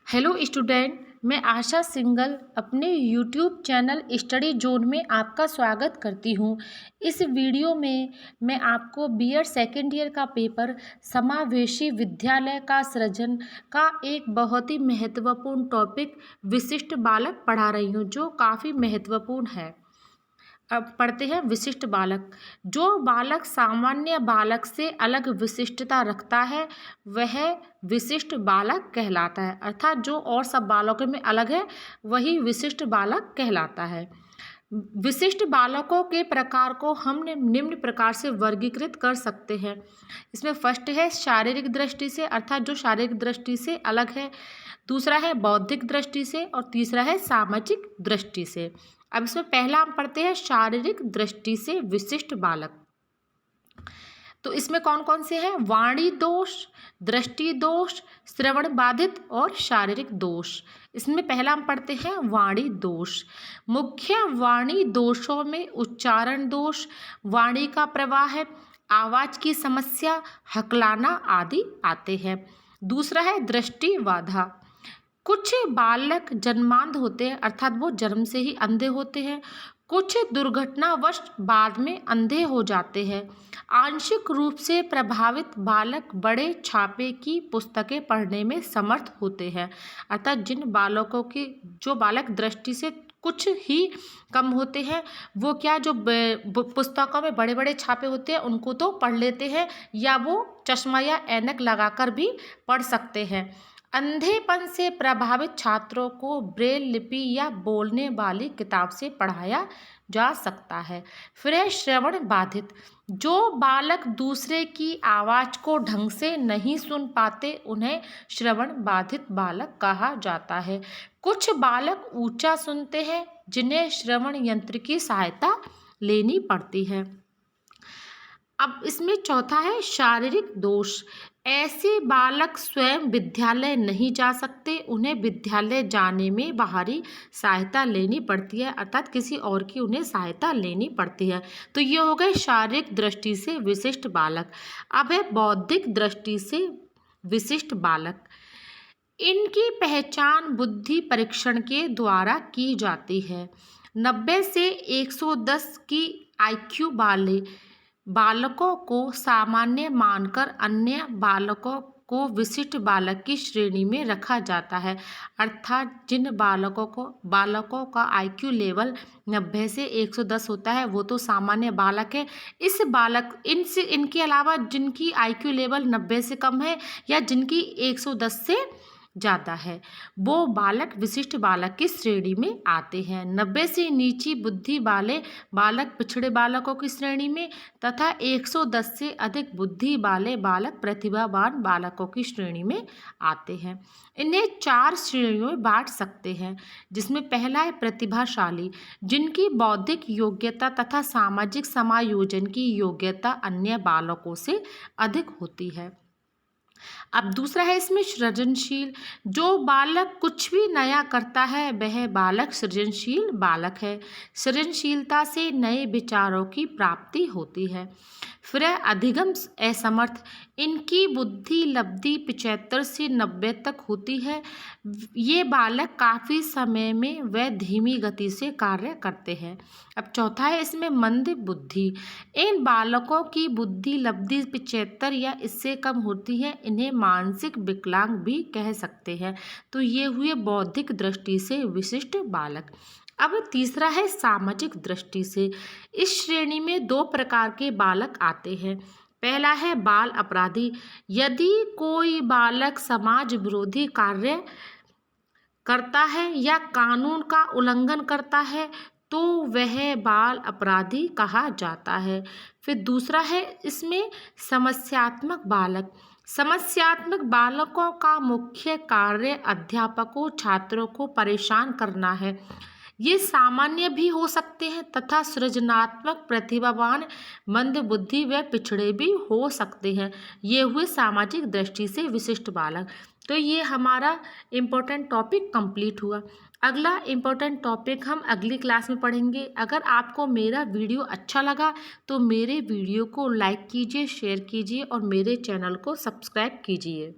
Hello student, मैं आशा single अपने YouTube channel study zone में आपका स्वागत करती हूँ। इस वीडियो में मैं आपको बीएड सेकेंड ईयर का पेपर समावेशी विद्यालय का सृजन का एक बहुत ही महत्वपूर्ण टॉपिक विशिष्ट बालक पढ़ा रही हूँ, जो काफ़ी महत्वपूर्ण है। अब पढ़ते हैं विशिष्ट बालक। जो बालक सामान्य बालक से अलग विशिष्टता रखता है वह विशिष्ट बालक कहलाता है। अर्थात जो और सब बालकों में अलग है वही विशिष्ट बालक कहलाता है। विशिष्ट बालकों के प्रकार को हम निम्न प्रकार से वर्गीकृत कर सकते हैं। इसमें फर्स्ट है शारीरिक दृष्टि से, अर्थात जो शारीरिक दृष्टि से अलग है। दूसरा है बौद्धिक दृष्टि से और तीसरा है सामाजिक दृष्टि से। अब इसमें पहला हम पढ़ते हैं शारीरिक दृष्टि से विशिष्ट बालक। तो इसमें कौन कौन से हैं? वाणी दोष, दृष्टि दोष, श्रवण बाधित और शारीरिक दोष। इसमें पहला हम पढ़ते हैं वाणी दोष। मुख्य वाणी दोषों में उच्चारण दोष, वाणी का प्रवाह, आवाज की समस्या, हकलाना आदि आते हैं। दूसरा है दृष्टि बाधा। कुछ बालक जन्मांध होते हैं, अर्थात वो जन्म से ही अंधे होते हैं। कुछ दुर्घटनावश बाद में अंधे हो जाते हैं। आंशिक रूप से प्रभावित बालक बड़े छापे की पुस्तकें पढ़ने में समर्थ होते हैं। अर्थात जिन बालकों की जो बालक दृष्टि से कुछ ही कम होते हैं वो क्या जो पुस्तकों में बड़े बड़े छापे होते हैं उनको तो पढ़ लेते हैं, या वो चश्मा या ऐनक लगाकर भी पढ़ सकते हैं। अंधेपन से प्रभावित छात्रों को ब्रेल लिपि या बोलने वाली किताब से पढ़ाया जा सकता है। फिर है श्रवण बाधित। जो बालक दूसरे की आवाज़ को ढंग से नहीं सुन पाते उन्हें श्रवण बाधित बालक कहा जाता है। कुछ बालक ऊंचा सुनते हैं जिन्हें श्रवण यंत्र की सहायता लेनी पड़ती है। अब इसमें चौथा है शारीरिक दोष। ऐसे बालक स्वयं विद्यालय नहीं जा सकते, उन्हें विद्यालय जाने में बाहरी सहायता लेनी पड़ती है, अर्थात किसी और की उन्हें सहायता लेनी पड़ती है। तो ये हो गए शारीरिक दृष्टि से विशिष्ट बालक। अब है बौद्धिक दृष्टि से विशिष्ट बालक। इनकी पहचान बुद्धि परीक्षण के द्वारा की जाती है। 90 से 110 की IQ वाले बालकों को सामान्य मानकर अन्य बालकों को विशिष्ट बालक की श्रेणी में रखा जाता है। अर्थात जिन बालकों का IQ लेवल 90 से 110 होता है वो तो सामान्य बालक है। इनके अलावा जिनकी IQ लेवल 90 से कम है या जिनकी 110 से ज़्यादा है वो बालक विशिष्ट बालक की श्रेणी में आते हैं। 90 से नीची बुद्धि वाले बालक पिछड़े बालकों की श्रेणी में तथा 110 से अधिक बुद्धि वाले बालक प्रतिभावान बालकों की श्रेणी में आते हैं। इन्हें 4 श्रेणियों में बांट सकते हैं, जिसमें पहला है प्रतिभाशाली, जिनकी बौद्धिक योग्यता तथा सामाजिक समायोजन की योग्यता अन्य बालकों से अधिक होती है। अब दूसरा है इसमें सृजनशील। जो बालक कुछ भी नया करता है वह बालक सृजनशील बालक है। सृजनशीलता से नए विचारों की प्राप्ति होती है। फिर है अधिगम असमर्थ। इनकी बुद्धि लब्धि 75 से 90 तक होती है। ये बालक काफ़ी समय में व धीमी गति से कार्य करते हैं। अब चौथा है इसमें मंद बुद्धि। इन बालकों की बुद्धि लब्धि 75 या इससे कम होती है। इन्हें मानसिक विकलांग भी कह सकते हैं। तो ये हुए बौद्धिक दृष्टि से विशिष्ट बालक। अब तीसरा है सामाजिक दृष्टि से। इस श्रेणी में 2 प्रकार के बालक आते हैं। पहला है बाल अपराधी। यदि कोई बालक समाज विरोधी कार्य करता है या कानून का उल्लंघन करता है तो वह बाल अपराधी कहा जाता है। फिर दूसरा है इसमें समस्यात्मक बालक। समस्यात्मक बालकों का मुख्य कार्य अध्यापकों छात्रों को परेशान करना है। ये सामान्य भी हो सकते हैं तथा सृजनात्मक प्रतिभावान मंद बुद्धि व पिछड़े भी हो सकते हैं। ये हुए सामाजिक दृष्टि से विशिष्ट बालक। तो ये हमारा इम्पोर्टेंट टॉपिक कंप्लीट हुआ। अगला इम्पोर्टेंट टॉपिक हम अगली क्लास में पढ़ेंगे। अगर आपको मेरा वीडियो अच्छा लगा तो मेरे वीडियो को लाइक कीजिए, शेयर कीजिए और मेरे चैनल को सब्सक्राइब कीजिए।